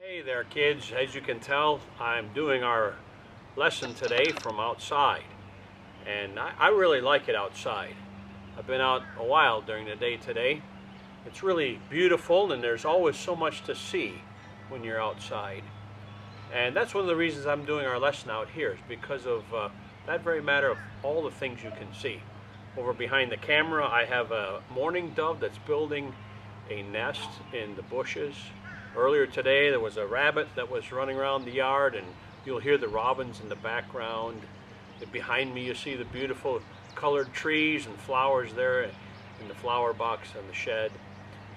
Hey there, kids. As you can tell, I'm doing our lesson today from outside. And I really like it outside. I've been out a while during the day today. It's really beautiful, and there's always so much to see when you're outside. And that's one of the reasons I'm doing our lesson out here, is because of that very matter of all the things you can see. Over behind the camera, I have a mourning dove that's building a nest in the bushes. Earlier today, there was a rabbit that was running around the yard, and you'll hear the robins in the background. Behind me, you see the beautiful colored trees and flowers there in the flower box and the shed.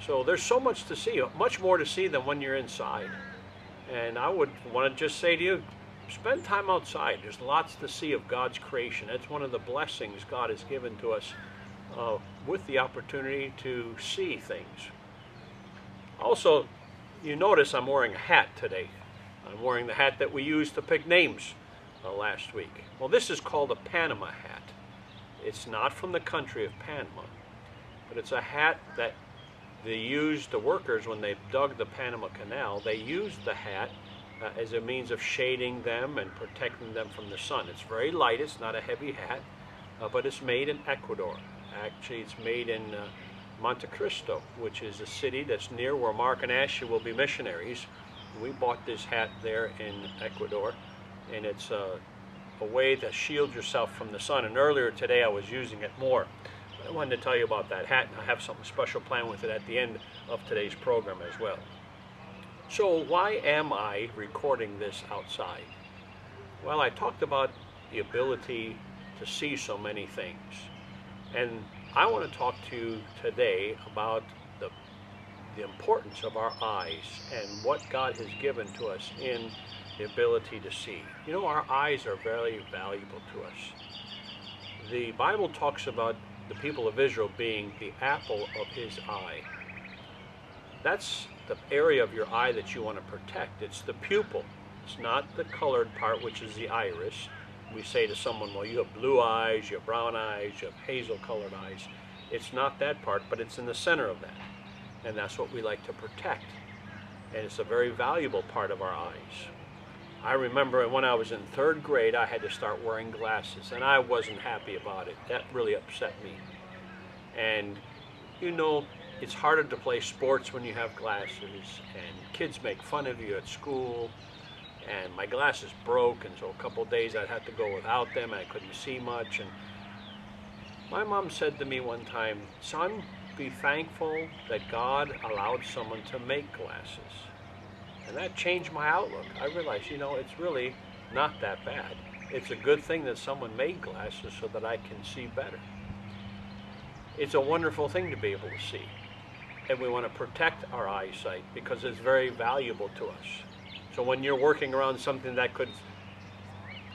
So there's so much to see, much more to see than when you're inside. And I would want to just say to you, spend time outside. There's lots to see of God's creation. That's one of the blessings God has given to us with the opportunity to see things. Also, you notice I'm wearing a hat today. I'm wearing the hat that we used to pick names last week. Well, this is called a Panama hat. It's not from the country of Panama, but it's a hat that the workers, when they dug the Panama Canal, they used the hat as a means of shading them and protecting them from the sun. It's very light. It's not a heavy hat, but it's made in Ecuador. Actually, it's made in Monte Cristo, which is a city that's near where Mark and Ashley will be missionaries. We bought this hat there in Ecuador, and it's a way to shield yourself from the sun. And earlier today I was using it more. I wanted to tell you about that hat, and I have something special planned with it at the end of today's program as well. So why am I recording this outside? Well, I talked about the ability to see so many things, and I want to talk to you today about the importance of our eyes and what God has given to us in the ability to see. You know, our eyes are very valuable to us. The Bible talks about the people of Israel being the apple of his eye. That's the area of your eye that you want to protect. It's the pupil. It's not the colored part, which is the iris. We say to someone, well, you have blue eyes, you have brown eyes, you have hazel colored eyes. It's not that part, but it's in the center of that. And that's what we like to protect. And it's a very valuable part of our eyes. I remember when I was in third grade, I had to start wearing glasses, and I wasn't happy about it. That really upset me. And you know, it's harder to play sports when you have glasses, and kids make fun of you at school. And my glasses broke, and so a couple of days I'd have to go without them. I couldn't see much. And my mom said to me one time, son, be thankful that God allowed someone to make glasses. And that changed my outlook. I realized, you know, it's really not that bad. It's a good thing that someone made glasses so that I can see better. It's a wonderful thing to be able to see. And we want to protect our eyesight because it's very valuable to us. So when you're working around something that could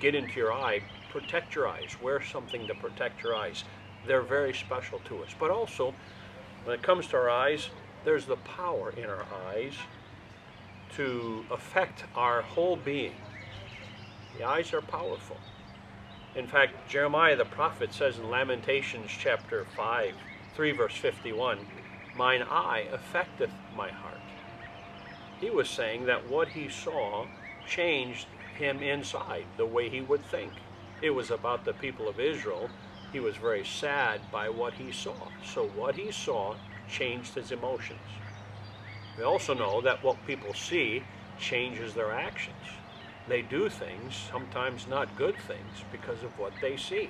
get into your eye, protect your eyes. Wear something to protect your eyes. They're very special to us. But also, when it comes to our eyes, there's the power in our eyes to affect our whole being. The eyes are powerful. In fact, Jeremiah the prophet says in Lamentations chapter 3 verse 51, mine eye affecteth my heart. He was saying that what he saw changed him inside, the way he would think. It was about the people of Israel. He was very sad by what he saw. So what he saw changed his emotions. We also know that what people see changes their actions. They do things, sometimes not good things, because of what they see.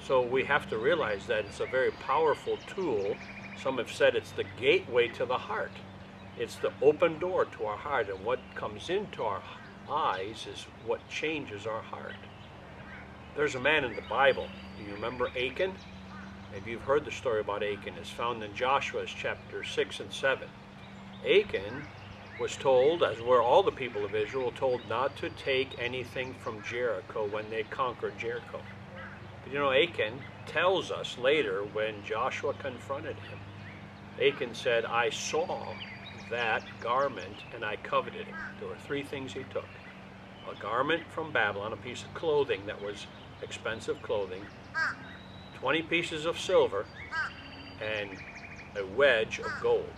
So we have to realize that it's a very powerful tool. Some have said it's the gateway to the heart. It's the open door to our heart, and what comes into our eyes is what changes our heart. There's a man in the Bible. Do you remember Achan? Maybe you've heard the story about Achan. It's found in Joshua chapter 6 and 7. Achan was told, as were all the people of Israel, told not to take anything from Jericho when they conquered Jericho. But you know, Achan tells us later when Joshua confronted him, Achan said, I saw that garment and I coveted it. There were three things he took. A garment from Babylon, a piece of clothing that was expensive clothing, 20 pieces of silver, and a wedge of gold.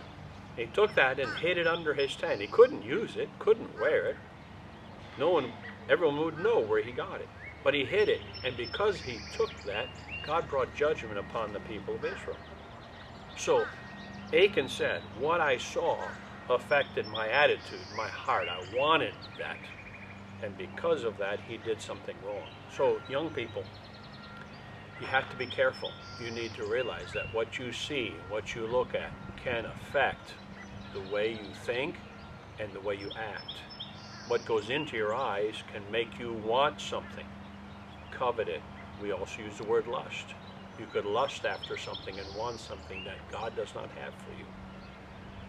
He took that and hid it under his tent. He couldn't use it, couldn't wear it. Everyone would know where he got it. But he hid it, and because he took that, God brought judgment upon the people of Israel. So Achan said, what I saw affected my attitude, my heart. I wanted that. And because of that, he did something wrong. So young people, you have to be careful. You need to realize that what you see, what you look at, can affect the way you think and the way you act. What goes into your eyes can make you want something, covet it. We also use the word lust. You could lust after something and want something that God does not have for you.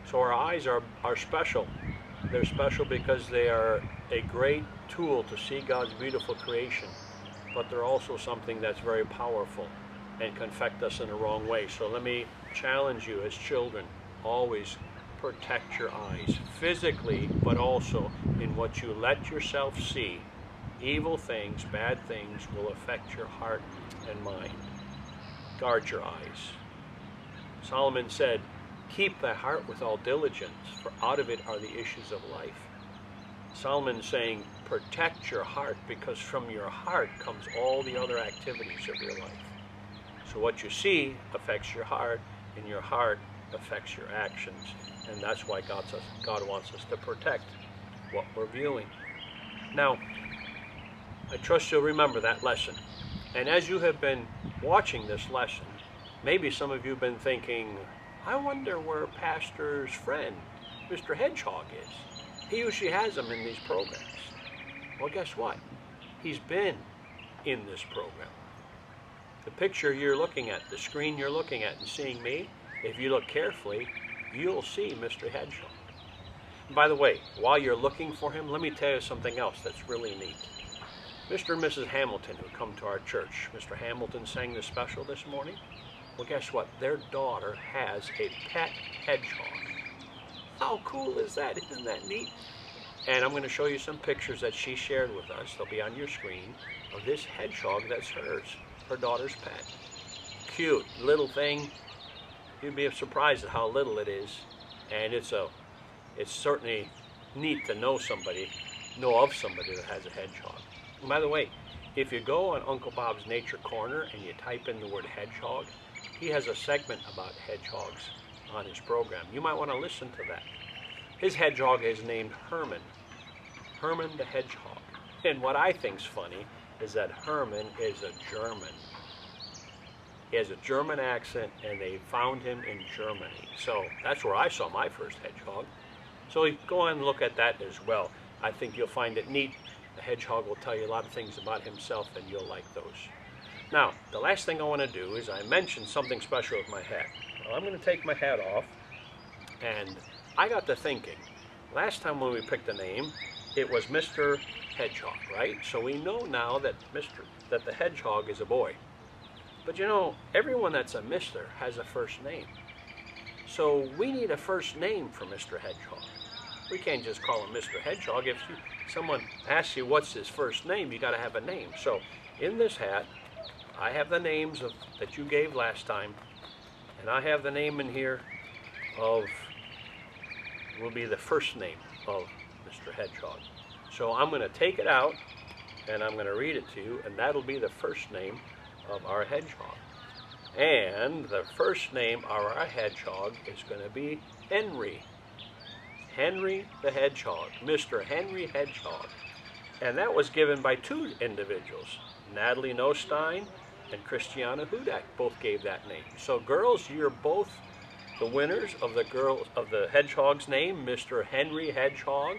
So our eyes are special. They're special because they are a great tool to see God's beautiful creation, but they're also something that's very powerful and can affect us in the wrong way. So let me challenge you as children, always protect your eyes, physically, but also in what you let yourself see. Evil things, bad things will affect your heart and mind. Guard your eyes. Solomon said, keep thy heart with all diligence, for out of it are the issues of life. Solomon's saying, protect your heart, because from your heart comes all the other activities of your life. So what you see affects your heart, and your heart affects your actions. And that's why God wants us to protect what we're viewing. Now, I trust you'll remember that lesson. And as you have been watching this lesson, maybe some of you have been thinking, I wonder where Pastor's friend, Mr. Hedgehog, is. He usually has them in these programs. Well, guess what? He's been in this program. The picture you're looking at, the screen you're looking at and seeing me, if you look carefully, you'll see Mr. Hedgehog. And by the way, while you're looking for him, let me tell you something else that's really neat. Mr. and Mrs. Hamilton, who come to our church, Mr. Hamilton sang the special this morning. Well, guess what? Their daughter has a pet hedgehog. How cool is that? Isn't that neat? And I'm going to show you some pictures that she shared with us. They'll be on your screen of this hedgehog that's hers, her daughter's pet. Cute little thing. You'd be surprised at how little it is. And it's certainly neat to know of somebody that has a hedgehog. And by the way, if you go on Uncle Bob's Nature Corner and you type in the word hedgehog, he has a segment about hedgehogs on his program. You might want to listen to that. His hedgehog is named Herman. Herman the hedgehog. And what I think's funny is that Herman is a German. He has a German accent, and they found him in Germany. So that's where I saw my first hedgehog. So go on and look at that as well. I think you'll find it neat. The hedgehog will tell you a lot of things about himself, and you'll like those. Now, the last thing I want to do is I mentioned something special with my hat. Well, I'm going to take my hat off, and I got to thinking. Last time when we picked a name, it was Mr. Hedgehog, right? So we know now that the hedgehog is a boy. But you know, everyone that's a Mr. has a first name. So we need a first name for Mr. Hedgehog. We can't just call him Mr. Hedgehog. If someone asks you what's his first name, you got to have a name. So in this hat, I have the names that you gave last time, and I have the name in here will be the first name of Mr. Hedgehog. So I'm going to take it out, and I'm going to read it to you, and that'll be the first name of our hedgehog. And the first name of our hedgehog is going to be Henry. Henry the Hedgehog, Mr. Henry Hedgehog. And that was given by two individuals, Natalie Nostein and Christiana Hudak, both gave that name. So girls, you're both the winners of the hedgehog's name, Mr. Henry Hedgehog.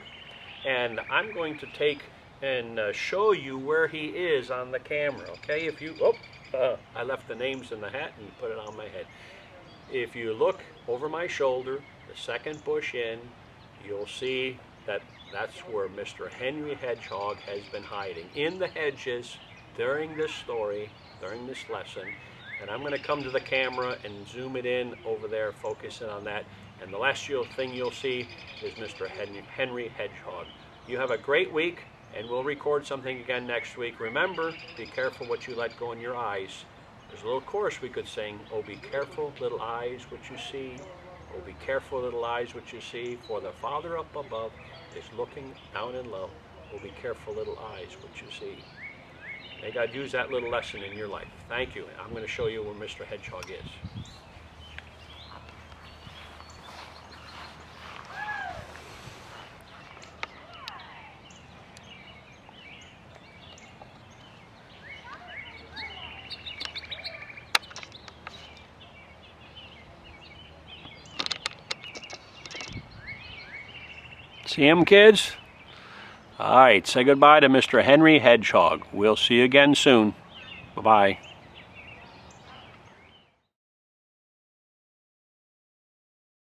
And I'm going to take and show you where he is on the camera, okay? I left the names in the hat and put it on my head. If you look over my shoulder, the second bush in, you'll see that's where Mr. Henry Hedgehog has been hiding, in the hedges during this story, during this lesson. And I'm going to come to the camera and zoom it in over there, focus in on that. And the last thing you'll see is Mr. Henry Hedgehog. You have a great week, and we'll record something again next week. Remember, be careful what you let go in your eyes. There's a little chorus we could sing. Oh, be careful, little eyes, what you see. Oh, be careful, little eyes, what you see, for the Father up above is looking down in love. Oh, be careful, little eyes, what you see. May God use that little lesson in your life. Thank you. I'm going to show you where Mr. Hedgehog is. See him, kids? All right, say goodbye to Mr. Henry Hedgehog. We'll see you again soon. Bye-bye.